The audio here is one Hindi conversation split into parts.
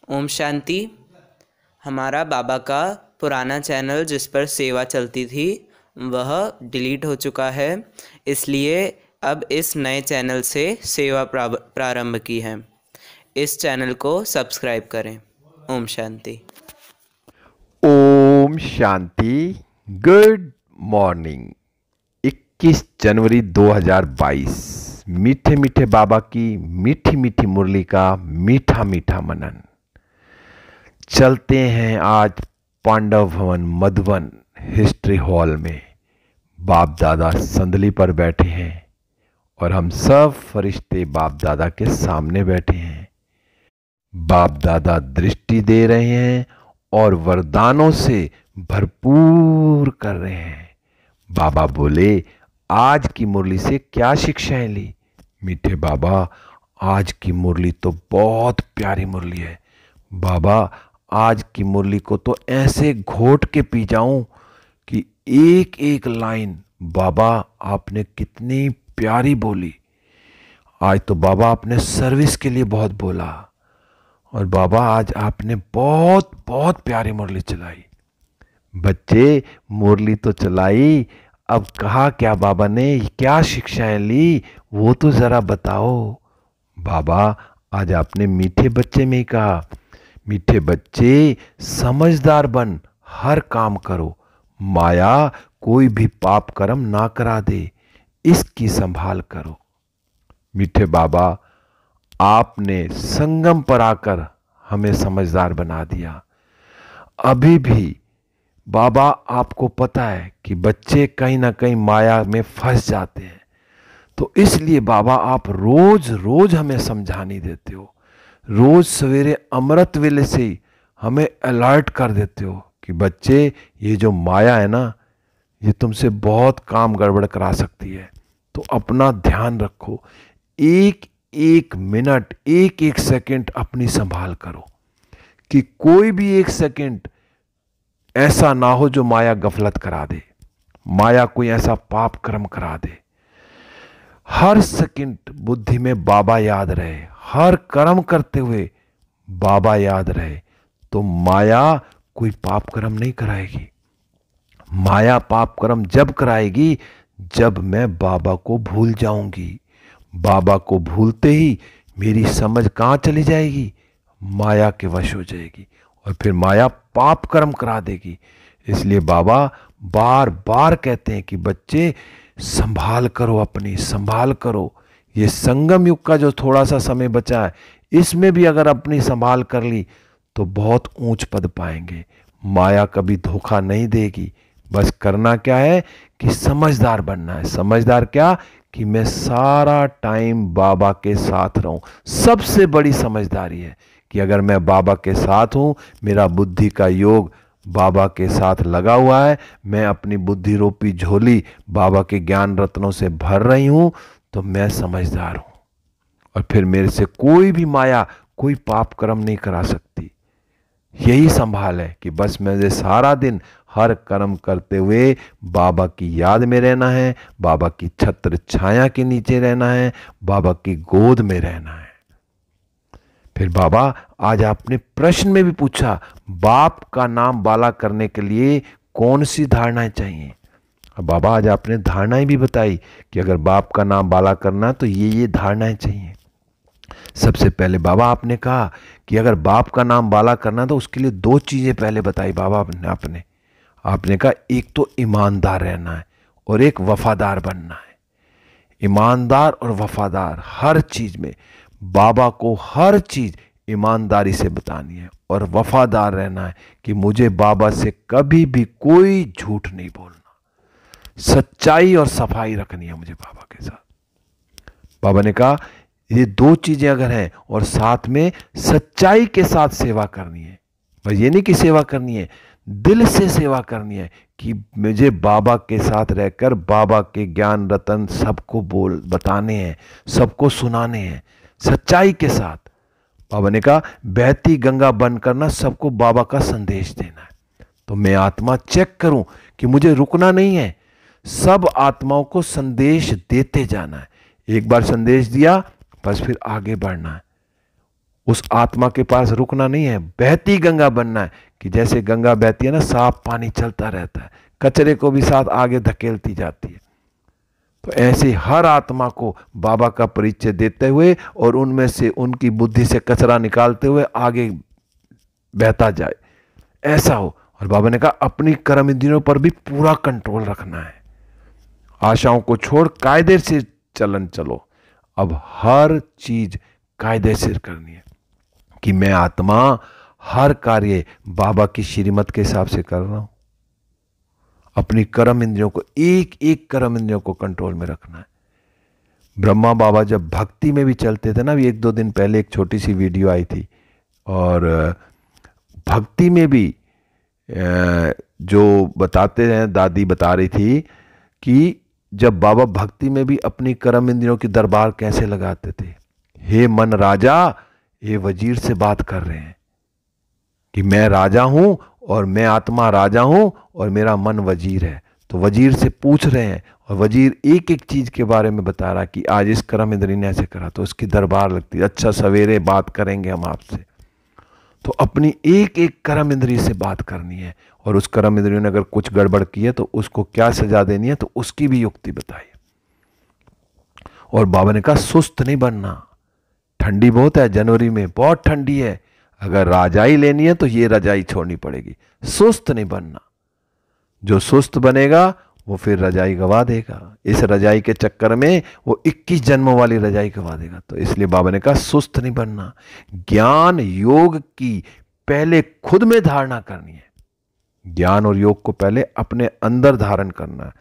ओम शांति। हमारा बाबा का पुराना चैनल जिस पर सेवा चलती थी वह डिलीट हो चुका है, इसलिए अब इस नए चैनल से सेवा प्रारंभ की है। इस चैनल को सब्सक्राइब करें। ओम शांति। ओम शांति। Good morning. 21 जनवरी 2022। मीठे मीठे बाबा की मीठी मीठी मुरली का मीठा मीठा मनन। चलते हैं आज पांडव भवन मधुबन हिस्ट्री हॉल में। बाप दादा संदली पर बैठे हैं और हम सब फरिश्ते बाप दादा के सामने बैठे हैं। बाप दादा दृष्टि दे रहे हैं और वरदानों से भरपूर कर रहे हैं। बाबा बोले, आज की मुरली से क्या शिक्षाएं ली? मीठे बाबा, आज की मुरली तो बहुत प्यारी मुरली है। बाबा, आज की मुरली को तो ऐसे घोट के पी जाऊं कि एक एक लाइन बाबा आपने कितनी प्यारी बोली। आज तो बाबा आपने सर्विस के लिए बहुत बोला और बाबा आज आपने बहुत बहुत प्यारी मुरली चलाई। बच्चे, मुरली तो चलाई, अब कहा क्या बाबा ने, क्या शिक्षाएं ली वो तो जरा बताओ। बाबा, आज आपने मीठे बच्चे में ही कहा, मीठे बच्चे समझदार बन, हर काम करो, माया कोई भी पाप कर्म ना करा दे, इसकी संभाल करो। मीठे बाबा, आपने संगम पर आकर हमें समझदार बना दिया। अभी भी बाबा आपको पता है कि बच्चे कहीं ना कहीं माया में फंस जाते हैं, तो इसलिए बाबा आप रोज रोज हमें समझानी देते हो। रोज सवेरे अमृत वेले से ही हमें अलर्ट कर देते हो कि बच्चे, ये जो माया है ना, ये तुमसे बहुत काम गड़बड़ करा सकती है, तो अपना ध्यान रखो। एक एक मिनट, एक एक सेकंड अपनी संभाल करो कि कोई भी एक सेकंड ऐसा ना हो जो माया गफलत करा दे, माया कोई ऐसा पाप कर्म करा दे। हर सेकंड बुद्धि में बाबा याद रहे, हर कर्म करते हुए बाबा याद रहे, तो माया कोई पाप कर्म नहीं कराएगी। माया पाप कर्म जब कराएगी जब मैं बाबा को भूल जाऊंगी। बाबा को भूलते ही मेरी समझ कहां चली जाएगी? माया के वश हो जाएगी और फिर माया पाप कर्म करा देगी। इसलिए बाबा बार बार कहते हैं कि बच्चे संभाल करो, अपनी संभाल करो। ये संगम युग का जो थोड़ा सा समय बचा है, इसमें भी अगर अपनी संभाल कर ली तो बहुत ऊंच पद पाएंगे। माया कभी धोखा नहीं देगी। बस करना क्या है कि समझदार बनना है। समझदार क्या? कि मैं सारा टाइम बाबा के साथ रहूं। सबसे बड़ी समझदारी है कि अगर मैं बाबा के साथ हूं, मेरा बुद्धि का योग बाबा के साथ लगा हुआ है, मैं अपनी बुद्धि रूपी झोली बाबा के ज्ञान रत्नों से भर रही हूं, तो मैं समझदार हूं और फिर मेरे से कोई भी माया कोई पाप कर्म नहीं करा सकती। यही संभाल है कि बस मुझे सारा दिन हर कर्म करते हुए बाबा की याद में रहना है, बाबा की छत्र छाया के नीचे रहना है, बाबा की गोद में रहना है। फिर बाबा आज आपने प्रश्न में भी पूछा, बाप का नाम बाला करने के लिए कौन सी धारणाएं चाहिए। अब बाबा आज आपने धारणाएं भी बताई कि अगर बाप का नाम बाला करना है तो ये धारणाएं चाहिए। सबसे पहले बाबा आपने कहा कि अगर बाप का नाम बाला करना है तो उसके लिए दो चीजें पहले बताई बाबा आपने कहा, एक तो ईमानदार रहना है और एक वफादार बनना है। ईमानदार और वफादार हर चीज में, बाबा को हर चीज ईमानदारी से बतानी है और वफादार रहना है कि मुझे बाबा से कभी भी कोई झूठ नहीं बोलना, सच्चाई और सफाई रखनी है मुझे बाबा के साथ। बाबा ने कहा ये दो चीजें अगर हैं और साथ में सच्चाई के साथ सेवा करनी है। बस ये नहीं कि सेवा करनी है, दिल से सेवा करनी है कि मुझे बाबा के साथ रहकर बाबा के ज्ञान रतन सबको बताने हैं, सबको सुनाने हैं सच्चाई के साथ। बाबा ने कहा बहती गंगा बन करना, सबको बाबा का संदेश देना है। तो मैं आत्मा चेक करूं कि मुझे रुकना नहीं है, सब आत्माओं को संदेश देते जाना है। एक बार संदेश दिया बस फिर आगे बढ़ना है। उस आत्मा के पास रुकना नहीं है, बहती गंगा बनना है कि जैसे गंगा बहती है ना, साफ पानी चलता रहता है, कचरे को भी साथ आगे धकेलती जाती है। तो ऐसे हर आत्मा को बाबा का परिचय देते हुए और उनमें से उनकी बुद्धि से कचरा निकालते हुए आगे बहता जाए, ऐसा हो। और बाबा ने कहा अपनी कर्म इंद्रियों पर भी पूरा कंट्रोल रखना है, आशाओं को छोड़ कायदे से चलन चलो। अब हर चीज कायदे से करनी है कि मैं आत्मा हर कार्य बाबा की श्रीमत के हिसाब से कर रहा हूं। अपनी कर्म इंद्रियों को, एक एक कर्म इंद्रियों को कंट्रोल में रखना है। ब्रह्मा बाबा जब भक्ति में भी चलते थे ना, अभी 1-2 दिन पहले एक छोटी सी वीडियो आई थी, और भक्ति में भी जो बताते हैं, दादी बता रही थी कि जब बाबा भक्ति में भी अपनी कर्म इंद्रियों की दरबार कैसे लगाते थे। हे मन राजा, ये वजीर से बात कर रहे हैं कि मैं राजा हूं और मैं आत्मा राजा हूं और मेरा मन वजीर है। तो वजीर से पूछ रहे हैं और वजीर एक एक चीज के बारे में बता रहा कि आज इस कर्म इंद्री ने ऐसे करा, तो उसकी दरबार लगती है, अच्छा सवेरे बात करेंगे हम आपसे। तो अपनी एक एक कर्म इंद्री से बात करनी है, और उस कर्म इंद्रियों ने अगर कुछ गड़बड़ की है तो उसको क्या सजा देनी है, तो उसकी भी युक्ति बताई। और बाबा ने कहा सुस्त नहीं बनना, ठंडी बहुत है, जनवरी में बहुत ठंडी है, अगर रजाई लेनी है तो ये रजाई छोड़नी पड़ेगी, सुस्त नहीं बनना। जो सुस्त बनेगा वो फिर रजाई गवा देगा, इस रजाई के चक्कर में वो 21 जन्मों वाली रजाई गवा देगा। तो इसलिए बाबा ने कहा सुस्त नहीं बनना, ज्ञान योग की पहले खुद में धारणा करनी है, ज्ञान और योग को पहले अपने अंदर धारण करना है,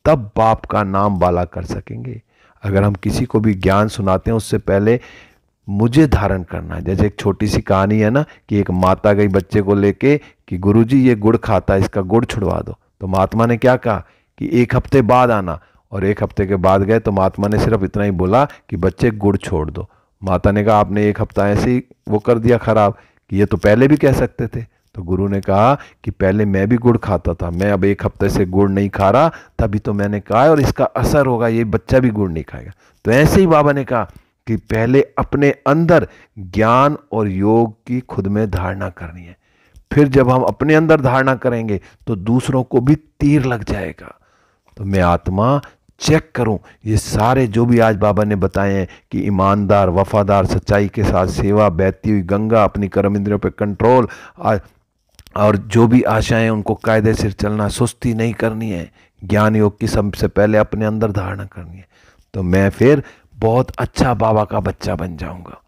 तब बाप का नाम बाला कर सकेंगे। अगर हम किसी को भी ज्ञान सुनाते हैं उससे पहले मुझे धारण करना है। जैसे एक छोटी सी कहानी है ना कि एक माता गई बच्चे को लेके कि गुरुजी ये गुड़ खाता है, इसका गुड़ छुड़वा दो। तो महात्मा ने क्या कहा कि 1 हफ्ते बाद आना, और 1 हफ्ते के बाद गए तो महात्मा ने सिर्फ इतना ही बोला कि बच्चे गुड़ छोड़ दो। माता ने कहा आपने 1 हफ्ता ऐसे ही वो कर दिया खराब, कि ये तो पहले भी कह सकते थे। तो गुरु ने कहा कि पहले मैं भी गुड़ खाता था, मैं अब 1 हफ्ते से गुड़ नहीं खा रहा, तभी तो मैंने कहा है और इसका असर होगा, ये बच्चा भी गुड़ नहीं खाएगा। तो ऐसे ही बाबा ने कहा कि पहले अपने अंदर ज्ञान और योग की खुद में धारणा करनी है, फिर जब हम अपने अंदर धारणा करेंगे तो दूसरों को भी तीर लग जाएगा। तो मैं आत्मा चेक करूं, ये सारे जो भी आज बाबा ने बताए हैं कि ईमानदार, वफादार, सच्चाई के साथ सेवा, बहती हुई गंगा, अपनी कर्म इंद्रियों पर कंट्रोल, और जो भी आशाएं उनको कायदे से चलना, सुस्ती नहीं करनी है, ज्ञान योग की सबसे पहले अपने अंदर धारणा करनी है, तो मैं फिर बहुत अच्छा बाबा का बच्चा बन जाऊंगा।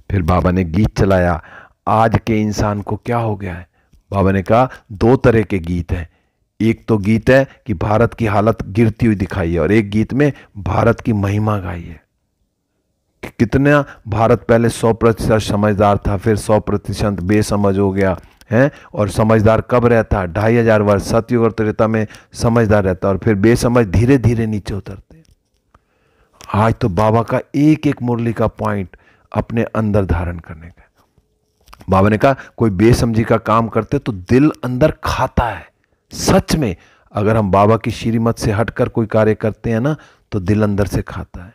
फिर बाबा ने गीत चलाया, आज के इंसान को क्या हो गया है। बाबा ने कहा 2 तरह के गीत हैं, एक तो गीत है कि भारत की हालत गिरती हुई दिखाई है, और एक गीत में भारत की महिमा गाई है कि कितना भारत पहले 100% समझदार था, फिर 100% बेसमझ हो गया है। और समझदार कब रहता है, 2500 वर्ष सतयुग और त्रेता में समझदार रहता है, और फिर बेसमझ धीरे धीरे नीचे उतरते हैं। आज तो बाबा का एक एक मुरली का पॉइंट अपने अंदर धारण करने का। बाबा ने कहा कोई बेसमझी का काम करते तो दिल अंदर खाता है। सच में अगर हम बाबा की श्रीमत से हटकर कोई कार्य करते हैं ना तो दिल अंदर से खाता है।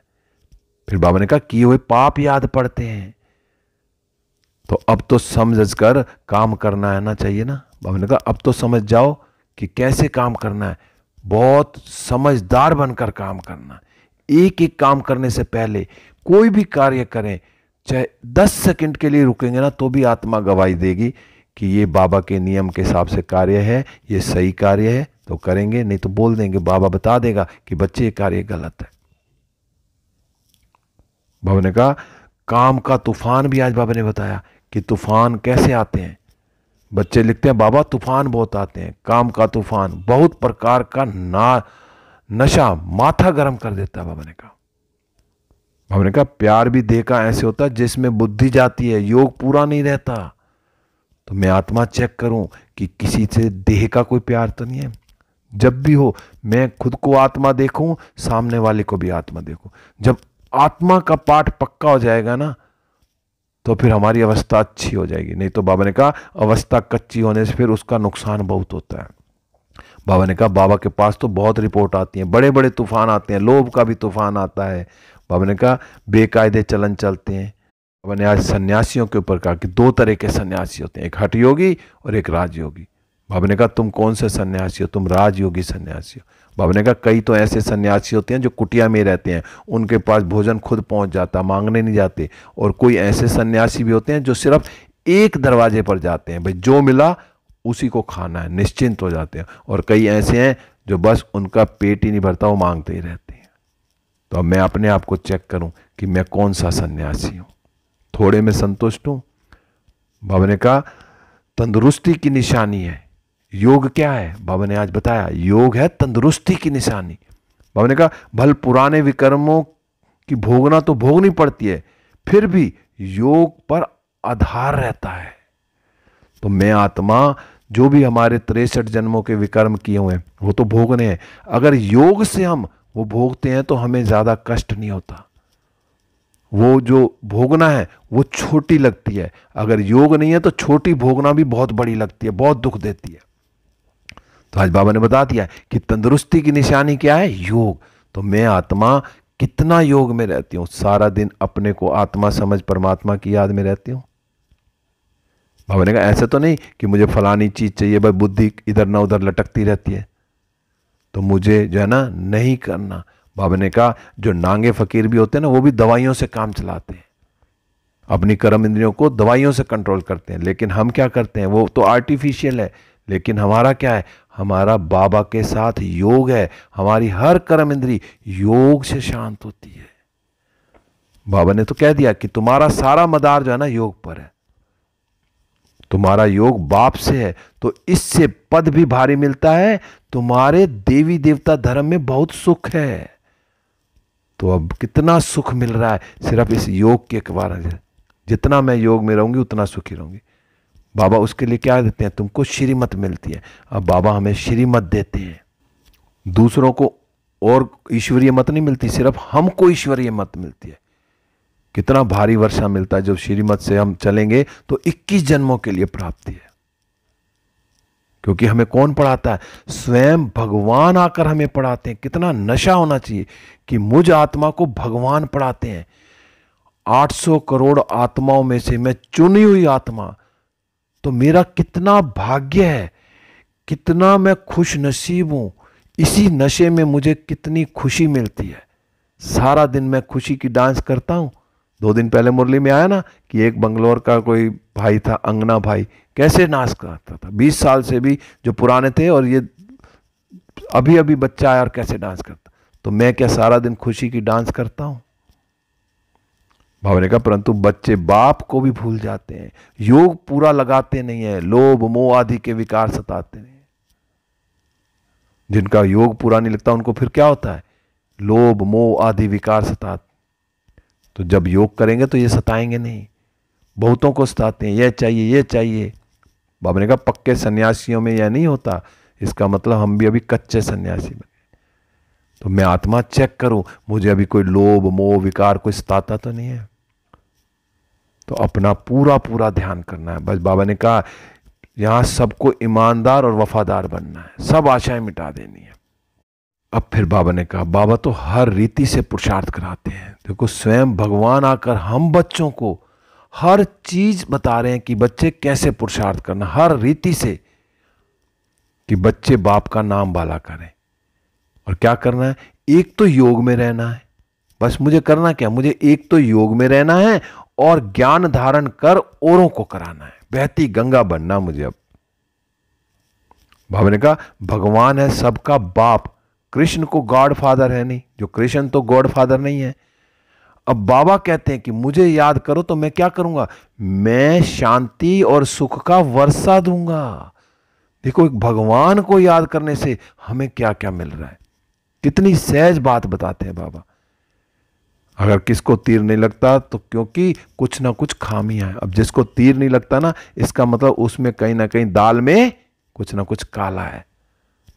फिर बाबा ने कहा किए हुए पाप याद पड़ते हैं, तो अब तो समझ कर काम करना है ना चाहिए ना। बाबा ने कहा अब तो समझ जाओ कि कैसे काम करना है, बहुत समझदार बनकर काम करना है। एक एक काम करने से पहले कोई भी कार्य करें, चाहे 10 सेकंड के लिए रुकेंगे ना तो भी आत्मा गवाही देगी कि ये बाबा के नियम के हिसाब से कार्य है, ये सही कार्य है, तो करेंगे, नहीं तो बोल देंगे, बाबा बता देगा कि बच्चे ये कार्य गलत है। बाबा ने कहा काम का तूफान भी आज बाबा ने बताया कि तूफान कैसे आते हैं। बच्चे लिखते हैं बाबा तूफान बहुत आते हैं, काम का तूफान बहुत प्रकार का नशा माथा गर्म कर देता है। बाबा ने कहा प्यार भी देह का ऐसे होता है जिसमें बुद्धि जाती है, योग पूरा नहीं रहता। तो मैं आत्मा चेक करूं कि किसी से देह का कोई प्यार तो नहीं है। जब भी हो मैं खुद को आत्मा देखूं, सामने वाले को भी आत्मा देखूं। जब आत्मा का पाठ पक्का हो जाएगा ना तो फिर हमारी अवस्था अच्छी हो जाएगी। नहीं तो बाबा ने कहा अवस्था कच्ची होने से फिर उसका नुकसान बहुत होता है। बाबा ने कहा बाबा के पास तो बहुत रिपोर्ट आती हैं, बड़े बड़े तूफान आते हैं, लोभ का भी तूफान आता है। बाबा ने कहा बेकायदे चलन चलते हैं, बाबा ने आज सन्यासियों के ऊपर कहा कि दो तरह के सन्यासी होते हैं, एक हठ योगी और एक राजयोगी। बाबा ने कहा तुम कौन से सन्यासी हो? तुम राजयोगी सन्यासी हो। बाबा ने कहा कई तो ऐसे सन्यासी होते हैं जो कुटिया में रहते हैं, उनके पास भोजन खुद पहुंच जाता, मांगने नहीं जाते। और कोई ऐसे सन्यासी भी होते हैं जो सिर्फ एक दरवाजे पर जाते हैं, भाई जो मिला उसी को खाना है, निश्चिंत हो जाते हैं। और कई ऐसे हैं जो बस उनका पेट ही नहीं भरता, वो मांगते ही रहते हैं। तो अब मैं अपने आप को चेक करूं कि मैं कौन सा सन्यासी हूं। थोड़े में संतुष्ट हूं? बाबा ने कहा तंदुरुस्ती की निशानी है योग। क्या है? बाबा ने आज बताया योग है तंदुरुस्ती की निशानी। बाबा ने कहा भल पुराने विकर्मों की भोगना तो भोगनी पड़ती है, फिर भी योग पर आधार रहता है। तो मैं आत्मा जो भी हमारे 63 जन्मों के विकर्म किए हुए हैं वो तो भोगने हैं। अगर योग से हम वो भोगते हैं तो हमें ज्यादा कष्ट नहीं होता। वो जो भोगना है वो छोटी लगती है, अगर योग नहीं है तो छोटी भोगना भी बहुत बड़ी लगती है, बहुत दुख देती है। तो आज बाबा ने बता दिया कि तंदुरुस्ती की निशानी क्या है? योग। तो मैं आत्मा कितना योग में रहती हूं? सारा दिन अपने को आत्मा समझ परमात्मा की याद में रहती हूं। बाबा ने कहा ऐसा तो नहीं कि मुझे फलानी चीज चाहिए, भाई बुद्धि इधर ना उधर लटकती रहती है तो मुझे जो है ना नहीं करना। बाबा ने कहा जो नांगे फकीर भी होते हैं ना वो भी दवाइयों से काम चलाते हैं, अपनी कर्म इंद्रियों को दवाइयों से कंट्रोल करते हैं। लेकिन हम क्या करते हैं? वो तो आर्टिफिशियल है, लेकिन हमारा क्या है? हमारा बाबा के साथ योग है। हमारी हर कर्म इंद्री योग से शांत होती है। बाबा ने तो कह दिया कि तुम्हारा सारा मदार जो है ना योग पर है, तुम्हारा योग बाप से है, तो इससे पद भी भारी मिलता है। तुम्हारे देवी देवता धर्म में बहुत सुख है। तो अब कितना सुख मिल रहा है सिर्फ इस योग के कारण। जितना मैं योग में रहूंगी उतना सुखी रहूंगी। बाबा उसके लिए क्या देते हैं? तुमको श्रीमत मिलती है। अब बाबा हमें श्रीमत देते हैं, दूसरों को और ईश्वरीय मत नहीं मिलती, सिर्फ हमको ईश्वरीय मत मिलती है। कितना भारी वर्षा मिलता है जब श्रीमत से हम चलेंगे तो 21 जन्मों के लिए प्राप्ति है। क्योंकि हमें कौन पढ़ाता है? स्वयं भगवान आकर हमें पढ़ाते हैं। कितना नशा होना चाहिए कि मुझ आत्मा को भगवान पढ़ाते हैं। 800 करोड़ आत्माओं में से मैं चुनी हुई आत्मा, तो मेरा कितना भाग्य है, कितना मैं खुश नसीब हूं। इसी नशे में मुझे कितनी खुशी मिलती है। सारा दिन मैं खुशी की डांस करता हूं। 2 दिन पहले मुरली में आया ना कि एक बंगलोर का कोई भाई था, अंगना भाई, कैसे डांस करता था, 20 साल से भी जो पुराने थे, और ये अभी अभी बच्चा आया और कैसे डांस करता। तो मैं क्या सारा दिन खुशी की डांस करता हूं? बाबा ने कहा परंतु बच्चे बाप को भी भूल जाते हैं, योग पूरा लगाते नहीं है, लोभ मोह आदि के विकार सताते नहीं। जिनका योग पूरा नहीं लगता उनको फिर क्या होता है? लोभ मोह आदि विकार सताते। तो जब योग करेंगे तो ये सताएंगे नहीं। बहुतों को सताते हैं, ये चाहिए ये चाहिए। बाबा ने कहा पक्के सन्यासियों में यह नहीं होता, इसका मतलब हम भी अभी कच्चे सन्यासी बने। तो मैं आत्मा चेक करूं, मुझे अभी कोई लोभ मोह विकार कोई सताता तो नहीं है। तो अपना पूरा पूरा ध्यान करना है। बस बाबा ने कहा यहां सबको ईमानदार और वफादार बनना है, सब आशाएं मिटा देनी है। अब फिर बाबा ने कहा बाबा तो हर रीति से पुरुषार्थ कराते हैं। देखो स्वयं भगवान आकर हम बच्चों को हर चीज बता रहे हैं कि बच्चे कैसे पुरुषार्थ करना, हर रीति से, कि बच्चे बाप का नाम बाला करें। और क्या करना है? एक तो योग में रहना है। बस मुझे करना क्या? मुझे एक तो योग में रहना है और ज्ञान धारण कर औरों को कराना है। बहती गंगा बनना मुझे। अब बाबा ने कहा भगवान है सबका बाप, कृष्ण को गॉड फादर है नहीं, जो कृष्ण तो गॉड फादर नहीं है। अब बाबा कहते हैं कि मुझे याद करो तो मैं क्या करूंगा? मैं शांति और सुख का वर्षा दूंगा। देखो एक भगवान को याद करने से हमें क्या क्या मिल रहा है, कितनी सहज बात बताते हैं बाबा। अगर किसको तीर नहीं लगता तो क्योंकि कुछ ना कुछ खामियां है। अब जिसको तीर नहीं लगता ना, इसका मतलब उसमें कहीं ना कहीं दाल में कुछ ना कुछ काला है।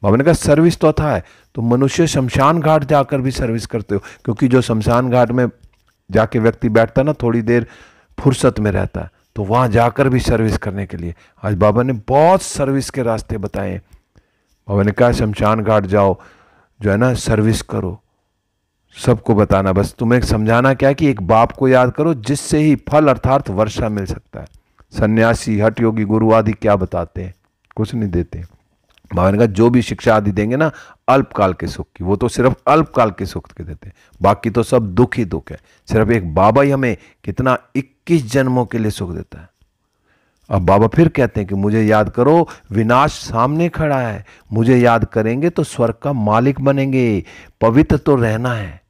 बाबा ने कहा सर्विस तो था है, तो मनुष्य शमशान घाट जाकर भी सर्विस करते हो, क्योंकि जो शमशान घाट में जाके व्यक्ति बैठता ना, थोड़ी देर फुर्सत में रहता है, तो वहां जाकर भी सर्विस करने के लिए आज बाबा ने बहुत सर्विस के रास्ते बताए। बाबा ने कहा शमशान घाट जाओ, जो है ना सर्विस करो, सबको बताना, बस तुम्हें समझाना क्या कि एक बाप को याद करो जिससे ही फल अर्थात वर्षा मिल सकता है। सन्यासी, हठ योगी, गुरु आदि क्या बताते हैं? कुछ नहीं देते। बाबा ने कहा जो भी शिक्षा आदि देंगे ना अल्पकाल के सुख की, वो तो सिर्फ अल्पकाल के सुख के देते हैं, बाकी तो सब दुख ही दुख है। सिर्फ एक बाबा ही हमें कितना 21 जन्मों के लिए सुख देता है। अब बाबा फिर कहते हैं कि मुझे याद करो, विनाश सामने खड़ा है, मुझे याद करेंगे तो स्वर्ग का मालिक बनेंगे। पवित्र तो रहना है,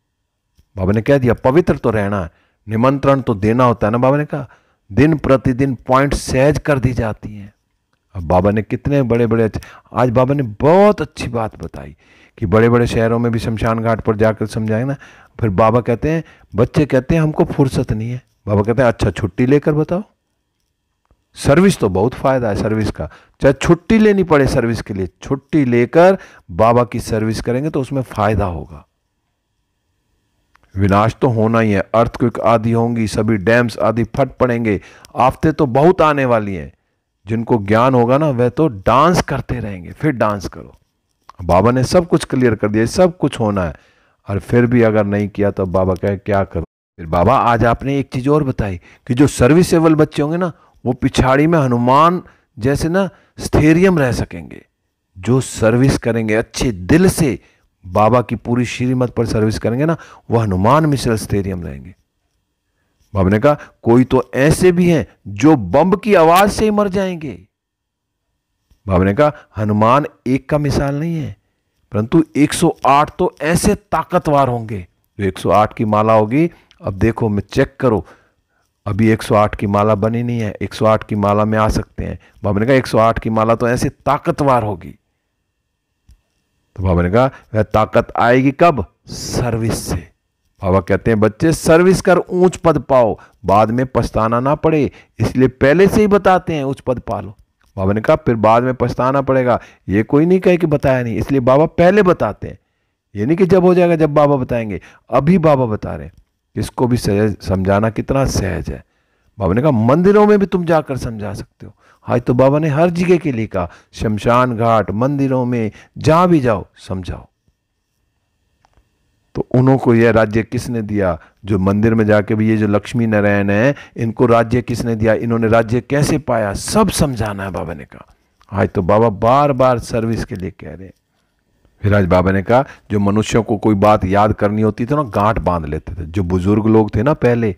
बाबा ने कह दिया पवित्र तो रहना है, निमंत्रण तो देना होता है ना। बाबा ने कहा दिन प्रतिदिन पॉइंट सहज कर दी जाती हैं। अब बाबा ने कितने बड़े बड़े अच्छे, आज बाबा ने बहुत अच्छी बात बताई कि बड़े बड़े शहरों में भी शमशान घाट पर जाकर समझाएंगे ना। फिर बाबा कहते हैं, बच्चे कहते हैं हमको फुर्सत नहीं है। बाबा कहते हैं अच्छा छुट्टी लेकर बताओ। सर्विस तो बहुत फायदा है सर्विस का, चाहे छुट्टी लेनी पड़े सर्विस के लिए, छुट्टी लेकर बाबा की सर्विस करेंगे तो उसमें फायदा होगा। विनाश तो होना ही है, अर्थक्वेक आदि होंगी, सभी डैम्स आदि फट पड़ेंगे, आफतें तो बहुत आने वाली हैं। जिनको ज्ञान होगा ना वह तो डांस करते रहेंगे। फिर डांस करो, बाबा ने सब कुछ क्लियर कर दिया, सब कुछ होना है। और फिर भी अगर नहीं किया तो बाबा कहे क्या करो। फिर बाबा आज आपने एक चीज और बताई कि जो सर्विसेबल बच्चे होंगे ना वो पिछाड़ी में हनुमान जैसे ना स्थैर्यम रह सकेंगे। जो सर्विस करेंगे अच्छे दिल से, बाबा की पूरी श्रीमत पर सर्विस करेंगे ना, वह हनुमान मिश्र स्थैर्यम रहेंगे। बाबा ने कहा कोई तो ऐसे भी हैं जो बम की आवाज से ही मर जाएंगे। बाबा ने कहा हनुमान एक का मिसाल नहीं है, परंतु 108 तो ऐसे ताकतवर होंगे। जो 108 की माला होगी, अब देखो मैं चेक करो, अभी 108 की माला बनी नहीं है, 108 की माला में आ सकते हैं। बाबा ने कहा 108 की माला तो ऐसे ताकतवर होगी। तो बाबा ने कहा वह ताकत आएगी कब? सर्विस से। बाबा कहते हैं बच्चे सर्विस कर ऊंच पद पाओ, बाद में पछताना ना पड़े, इसलिए पहले से ही बताते हैं ऊंच पद पा लो। बाबा ने कहा फिर बाद में पछताना पड़ेगा, ये कोई नहीं कहे कि बताया नहीं, इसलिए बाबा पहले बताते हैं। ये नहीं कि जब हो जाएगा जब बाबा बताएंगे, अभी बाबा बता रहे हैं। इसको भी सहज समझाना कितना सहज है। बाबा ने कहा मंदिरों में भी तुम जाकर समझा सकते हो। आज तो बाबा ने हर जगह के लिए कहा, शमशान घाट, मंदिरों में, जहां भी जाओ समझाओ। तो उन्हों को यह राज्य किसने दिया? जो मंदिर में जाके भी ये जो लक्ष्मी नारायण है, इनको राज्य किसने दिया, इन्होंने राज्य कैसे पाया, सब समझाना है बाबा ने कहा। आज तो बाबा बार बार सर्विस के लिए कह रहे हैं। फिर आज बाबा ने कहा जो मनुष्यों को कोई बात याद करनी होती थी ना, गांठ बांध लेते थे। जो बुजुर्ग लोग थे ना पहले,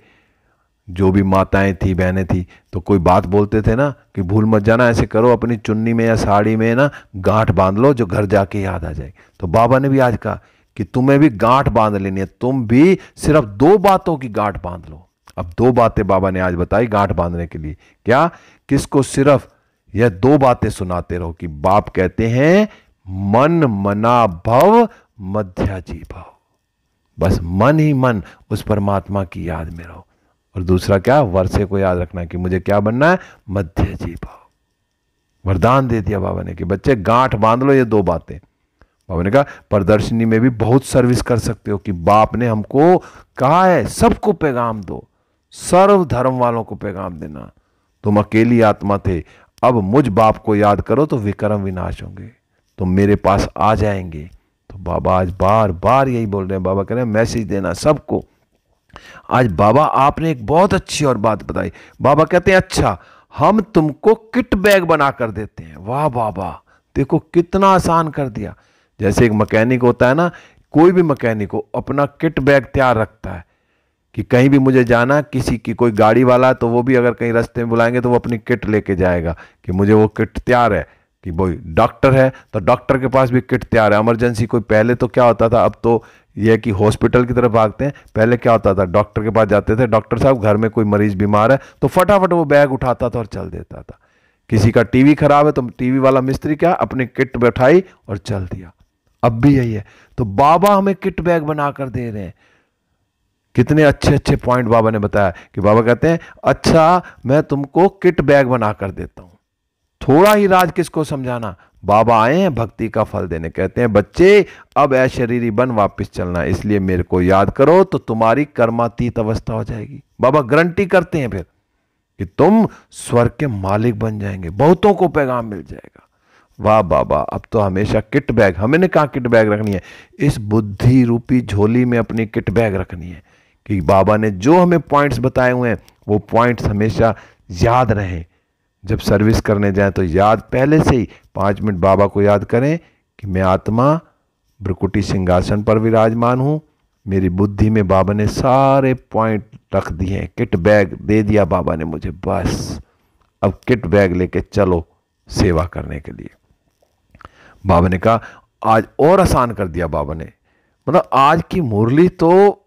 जो भी माताएं थी, बहनें थी, तो कोई बात बोलते थे ना कि भूल मत जाना, ऐसे करो अपनी चुन्नी में या साड़ी में ना गांठ बांध लो, जो घर जाके याद आ जाएगी। तो बाबा ने भी आज कहा कि तुम्हें भी गांठ बांध लेनी है, तुम भी सिर्फ 2 बातों की गांठ बांध लो। अब 2 बातें बाबा ने आज बताई गांठ बांधने के लिए। क्या? किसको? सिर्फ यह 2 बातें सुनाते रहो कि बाप कहते हैं मन मना भव मध्याजी भव। बस मन ही मन उस परमात्मा की याद में रहो। और दूसरा क्या? वर्षे को याद रखना कि मुझे क्या बनना है? मध्यजी भव। वरदान दे दिया बाबा ने कि बच्चे गांठ बांध लो ये 2 बातें। बाबा ने कहा प्रदर्शनी में भी बहुत सर्विस कर सकते हो कि बाप ने हमको कहा है सबको पैगाम दो, सर्व धर्म वालों को पैगाम देना। तुम अकेली आत्मा थे, अब मुझ बाप को याद करो तो विक्रम विनाश होंगे, तुम मेरे पास आ जाएंगे। तो बाबा आज बार बार यही बोल रहे हैं। बाबा कह रहे हैं मैसेज देना सबको। आज बाबा आपने एक बहुत अच्छी और बात बताई। बाबा कहते हैं अच्छा हम तुमको किट बैग बना कर देते हैं। वाह बाबा, देखो कितना आसान कर दिया। जैसे एक मैकेनिक होता है ना, कोई भी मैकेनिक हो अपना किट बैग तैयार रखता है कि कहीं भी मुझे जाना, किसी की कोई गाड़ी वाला है तो वो भी अगर कहीं रास्ते में बुलाएंगे तो वो अपनी किट लेके जाएगा कि मुझे वो किट तैयार है। कि भाई डॉक्टर है तो डॉक्टर के पास भी किट तैयार है, इमरजेंसी कोई। पहले तो क्या होता था, अब तो यह कि हॉस्पिटल की तरफ भागते हैं। पहले क्या होता था, डॉक्टर के पास जाते थे, डॉक्टर साहब घर में कोई मरीज बीमार है तो फटाफट वो बैग उठाता था और चल देता था। किसी का टीवी खराब है तो टीवी वाला मिस्त्री क्या अपनी किट बैठाई और चल दिया। अब भी यही है। तो बाबा हमें किट बैग बनाकर दे रहे हैं। कितने अच्छे अच्छे पॉइंट बाबा ने बताया कि बाबा कहते हैं अच्छा मैं तुमको किट बैग बनाकर देता हूं। थोड़ा ही राज किसको समझाना, बाबा आए हैं भक्ति का फल देने। कहते हैं बच्चे अब अशरीरी बन वापस चलना, इसलिए मेरे को याद करो तो तुम्हारी कर्मातीत अवस्था हो जाएगी। बाबा गारंटी करते हैं फिर कि तुम स्वर्ग के मालिक बन जाएंगे, बहुतों को पैगाम मिल जाएगा। वाह बाबा, अब तो हमेशा किट बैग, हमने कहा किट बैग रखनी है, इस बुद्धि रूपी झोली में अपनी किट बैग रखनी है कि बाबा ने जो हमें पॉइंट्स बताए हुए हैं वो पॉइंट्स हमेशा याद रहें। जब सर्विस करने जाएं तो याद, पहले से ही 5 मिनट बाबा को याद करें कि मैं आत्मा भ्रुकुटी सिंहासन पर विराजमान हूं, मेरी बुद्धि में बाबा ने सारे पॉइंट रख दिए हैं, किट बैग दे दिया बाबा ने मुझे, बस अब किट बैग लेके चलो सेवा करने के लिए। बाबा ने कहा आज और आसान कर दिया बाबा ने, मतलब आज की मुरली तो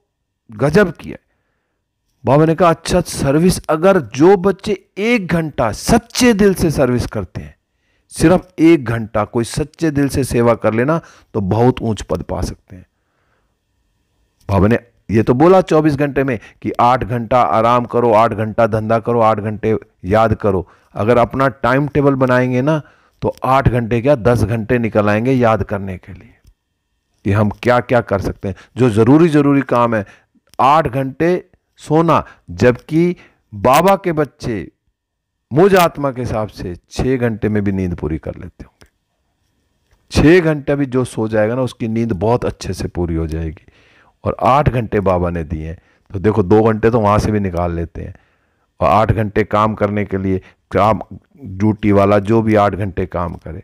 गजब की है। बाबा ने कहा अच्छा सर्विस, अगर जो बच्चे 1 घंटा सच्चे दिल से सर्विस करते हैं, सिर्फ 1 घंटा कोई सच्चे दिल से सेवा कर लेना तो बहुत ऊंच पद पा सकते हैं। बाबा ने ये तो बोला 24 घंटे में कि 8 घंटा आराम करो, 8 घंटा धंधा करो, 8 घंटे याद करो। अगर अपना टाइम टेबल बनाएंगे ना तो 8 घंटे क्या 10 घंटे निकल आएंगे याद करने के लिए कि हम क्या क्या कर सकते हैं। जो जरूरी काम है 8 घंटे सोना, जबकि बाबा के बच्चे मुझ आत्मा के हिसाब से 6 घंटे में भी नींद पूरी कर लेते होंगे। 6 घंटे भी जो सो जाएगा ना उसकी नींद बहुत अच्छे से पूरी हो जाएगी। और 8 घंटे बाबा ने दिए हैं तो देखो 2 घंटे तो वहां से भी निकाल लेते हैं। और 8 घंटे काम करने के लिए, काम ड्यूटी वाला जो भी 8 घंटे काम करे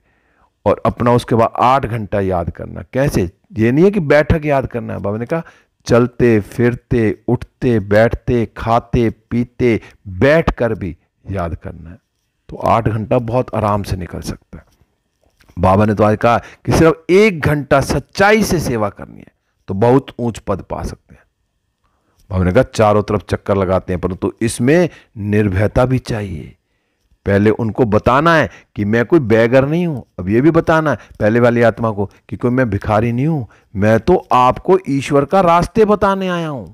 और अपना उसके बाद 8 घंटा याद करना। कैसे, ये नहीं है कि बैठक याद करना है, बाबा ने कहा चलते फिरते उठते बैठते खाते पीते बैठ कर भी याद करना है। तो 8 घंटा बहुत आराम से निकल सकता है। बाबा ने तो आज कहा कि सिर्फ 1 घंटा सच्चाई से सेवा करनी है तो बहुत ऊंच पद पा सकते हैं। बाबा ने कहा चारों तरफ चक्कर लगाते हैं परंतु इसमें निर्भयता भी चाहिए। पहले उनको बताना है कि मैं कोई बेगर नहीं हूं, अब ये भी बताना है पहले वाली आत्मा को कि कोई मैं भिखारी नहीं हूं, मैं तो आपको ईश्वर का रास्ते बताने आया हूं।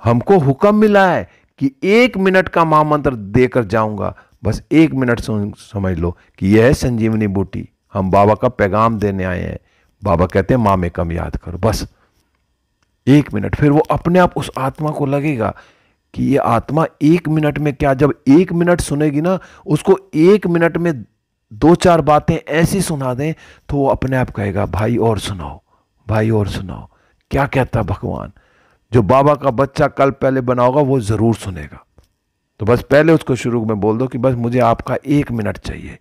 हमको हुक्म मिला है कि 1 मिनट का महामंत्र देकर जाऊंगा, बस 1 मिनट समझ लो कि यह है संजीवनी बूटी, हम बाबा का पैगाम देने आए हैं। बाबा कहते हैं मां में कम याद करो, बस 1 मिनट। फिर वो अपने आप उस आत्मा को लगेगा कि ये आत्मा 1 मिनट में क्या, जब 1 मिनट सुनेगी ना उसको 1 मिनट में 2-4 बातें ऐसी सुना दें तो वो अपने आप कहेगा भाई और सुनाओ, भाई और सुनाओ। क्या कहता भगवान, जो बाबा का बच्चा कल पहले बना होगा वो जरूर सुनेगा। तो बस पहले उसको शुरू में बोल दो कि बस मुझे आपका 1 मिनट चाहिए,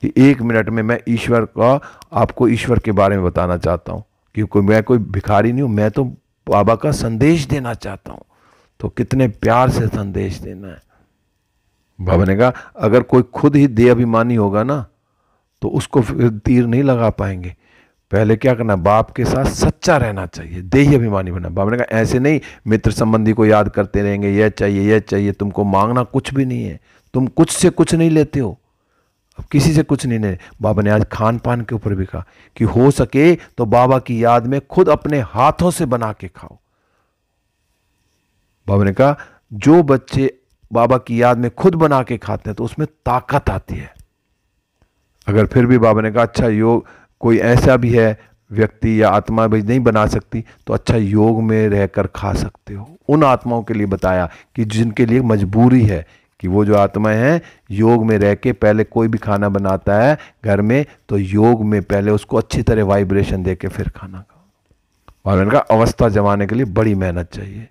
कि 1 मिनट में मैं ईश्वर का, आपको ईश्वर के बारे में बताना चाहता हूं, क्योंकि मैं कोई भिखारी नहीं हूं, मैं तो बाबा का संदेश देना चाहता हूं। तो कितने प्यार से संदेश देना है। बाबा ने कहा अगर कोई खुद ही देह अभिमानी होगा ना तो उसको फिर तीर नहीं लगा पाएंगे। पहले क्या करना, बाप के साथ सच्चा रहना चाहिए, देही अभिमानी बनना। बाबा ने कहा ऐसे नहीं मित्र संबंधी को याद करते रहेंगे, यह चाहिए, तुमको मांगना कुछ भी नहीं है, तुम कुछ से कुछ नहीं लेते हो, अब किसी से कुछ नहीं ले। बाबा ने आज खान पान के ऊपर भी कहा कि हो सके तो बाबा की याद में खुद अपने हाथों से बना के खाओ। बाबा ने कहा जो बच्चे बाबा की याद में खुद बना के खाते हैं तो उसमें ताकत आती है। अगर फिर भी बाबा ने कहा अच्छा योग, कोई ऐसा भी है व्यक्ति या आत्मा भी नहीं बना सकती तो अच्छा योग में रहकर खा सकते हो। उन आत्माओं के लिए बताया कि जिनके लिए मजबूरी है कि वो जो आत्माएं हैं योग में रह के, पहले कोई भी खाना बनाता है घर में तो योग में पहले उसको अच्छी तरह वाइब्रेशन दे के फिर खाना खाओ। बाबा ने कहा अवस्था जमाने के लिए बड़ी मेहनत चाहिए।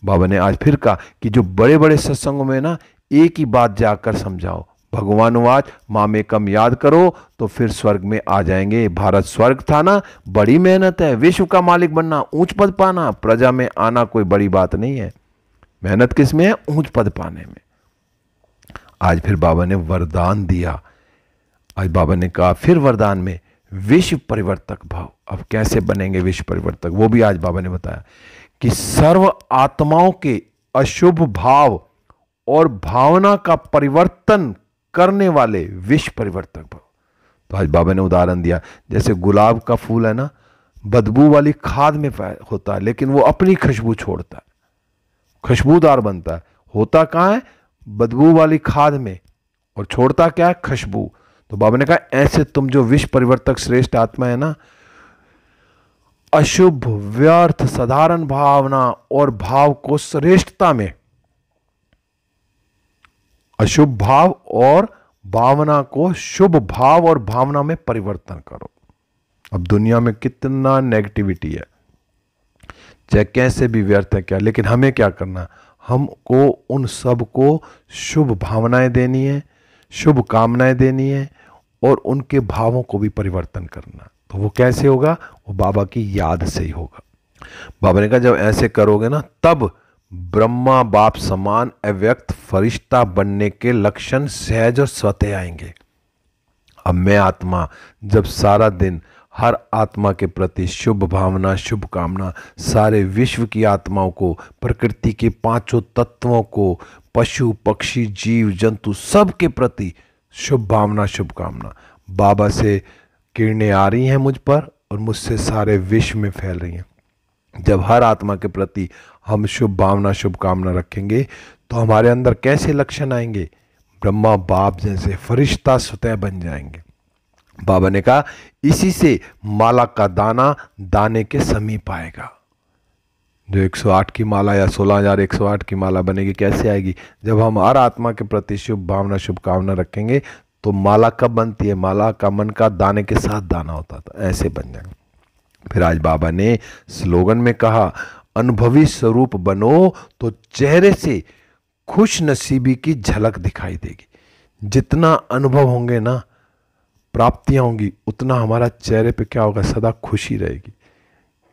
बाबा ने आज फिर कहा कि जो बड़े बड़े सत्संगों में ना एक ही बात जाकर समझाओ, भगवानुवाच माँ में कम याद करो तो फिर स्वर्ग में आ जाएंगे। भारत स्वर्ग था ना, बड़ी मेहनत है, विश्व का मालिक बनना, ऊंच पद पाना, प्रजा में आना कोई बड़ी बात नहीं है। मेहनत किस में है, ऊंच पद पाने में। आज फिर बाबा ने वरदान दिया। आज बाबा ने कहा फिर वरदान में विश्व परिवर्तक भाव। अब कैसे बनेंगे विश्व परिवर्तक, वो भी आज बाबा ने बताया कि सर्व आत्माओं के अशुभ भाव और भावना का परिवर्तन करने वाले विश्व परिवर्तक भाव। तो आज बाबा ने उदाहरण दिया, जैसे गुलाब का फूल है ना, बदबू वाली खाद में होता है लेकिन वो अपनी खुशबू छोड़ता है, खुशबूदार बनता है। होता कहाँ है, बदबू वाली खाद में, और छोड़ता क्या है, खुशबू। तो बाबा ने कहा ऐसे तुम जो विश्व परिवर्तक श्रेष्ठ आत्मा है ना, अशुभ व्यर्थ साधारण भावना और भाव को श्रेष्ठता में, अशुभ भाव और भावना को शुभ भाव और भावना में परिवर्तन करो। अब दुनिया में कितना नेगेटिविटी है, चाहे कैसे भी व्यर्थ है क्या, लेकिन हमें क्या करना, हमको उन सब को शुभ भावनाएं देनी है, शुभ कामनाएं देनी है और उनके भावों को भी परिवर्तन करना। तो वो कैसे होगा, वो बाबा की याद से ही होगा। बाबा ने कहा जब ऐसे करोगे ना, तब ब्रह्मा बाप समान अव्यक्त फरिश्ता बनने के लक्षण सहज और स्वतः आएंगे। अब मैं आत्मा जब सारा दिन हर आत्मा के प्रति शुभ भावना शुभ कामना, सारे विश्व की आत्माओं को, प्रकृति के पांचों तत्वों को, पशु पक्षी जीव जंतु सब के प्रति शुभ भावना शुभ कामना, बाबा से किरणें आ रही हैं मुझ पर और मुझसे सारे विश्व में फैल रही हैं। जब हर आत्मा के प्रति हम शुभ भावना शुभ कामना रखेंगे तो हमारे अंदर कैसे लक्षण आएंगे, ब्रह्मा बाप जैसे फरिश्ता स्वतः बन जाएंगे। बाबा ने कहा इसी से माला का दाना दाने के समीप आएगा। जो 108 की माला या 16,108 की माला बनेगी, कैसे आएगी, जब हम हर आत्मा के प्रति शुभ भावना शुभ कामना रखेंगे। तो माला कब बनती है, माला का मन का दाने के साथ दाना होता था, ऐसे बन जाएगा। फिर आज बाबा ने स्लोगन में कहा अनुभवी स्वरूप बनो तो चेहरे से खुश नसीबी की झलक दिखाई देगी। जितना अनुभव होंगे ना, प्राप्तियां होंगी, उतना हमारा चेहरे पे क्या होगा, सदा खुशी रहेगी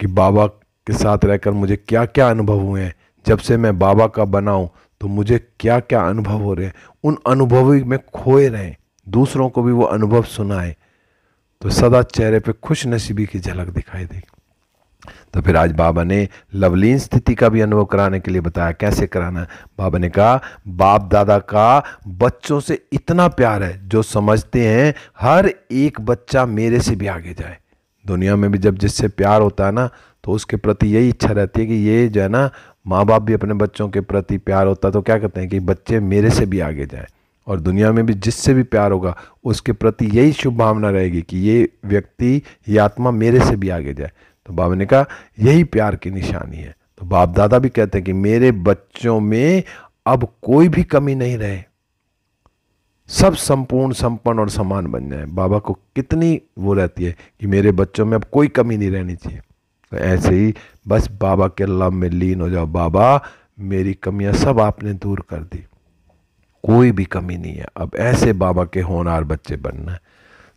कि बाबा के साथ रहकर मुझे क्या क्या अनुभव हुए हैं, जब से मैं बाबा का बना हूं तो मुझे क्या क्या अनुभव हो रहे हैं। उन अनुभव में खोए रहें, दूसरों को भी वो अनुभव सुनाए, तो सदा चेहरे पे खुश नसीबी की झलक दिखाई देगी। तो फिर आज बाबा ने लवलीन स्थिति का भी अनुभव कराने के लिए बताया, कैसे कराना है। बाबा ने कहा बाप दादा का बच्चों से इतना प्यार है जो समझते हैं हर एक बच्चा मेरे से भी आगे जाए। दुनिया में भी जब जिससे प्यार होता है ना, तो उसके प्रति यही इच्छा रहती है कि ये जो है ना, माँ बाप भी अपने बच्चों के प्रति प्यार होता है तो क्या कहते हैं कि बच्चे मेरे से भी आगे जाए। और दुनिया में भी जिससे भी प्यार होगा उसके प्रति यही शुभ भावना रहेगी कि ये व्यक्ति, ये आत्मा मेरे से भी आगे जाए। तो बाबा ने कहा यही प्यार की निशानी है। तो बाप दादा भी कहते हैं कि मेरे बच्चों में अब कोई भी कमी नहीं रहे, सब संपूर्ण संपन्न और समान बन जाए। बाबा को कितनी वो रहती है कि मेरे बच्चों में अब कोई कमी नहीं रहनी चाहिए। तो ऐसे ही बस बाबा के लव में लीन हो जाओ। बाबा मेरी कमियां सब आपने दूर कर दी, कोई भी कमी नहीं है, अब ऐसे बाबा के होनहार बच्चे बनना है।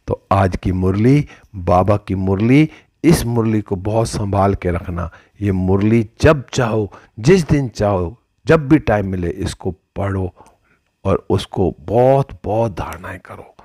तो आज की मुरली बाबा की मुरली, इस मुरली को बहुत संभाल के रखना। ये मुरली जब चाहो, जिस दिन चाहो, जब भी टाइम मिले इसको पढ़ो और उसको बहुत बहुत धारणाएं करो।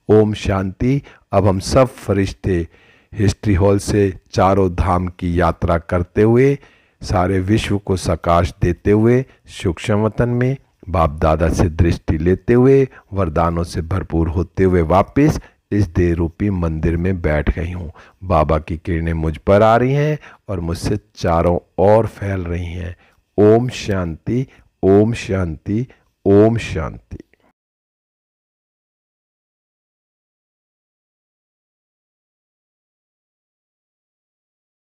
ओम शांति। अब हम सब फरिश्ते हिस्ट्री हॉल से चारों धाम की यात्रा करते हुए, सारे विश्व को सकाश देते हुए, सूक्ष्म वतन में बाप दादा से दृष्टि लेते हुए, वरदानों से भरपूर होते हुए वापस इस देह रूपी मंदिर में बैठ गई हूँ। बाबा की किरणें मुझ पर आ रही हैं और मुझसे चारों ओर फैल रही हैं। ओम शांति, ओम शांति, ओम शांति।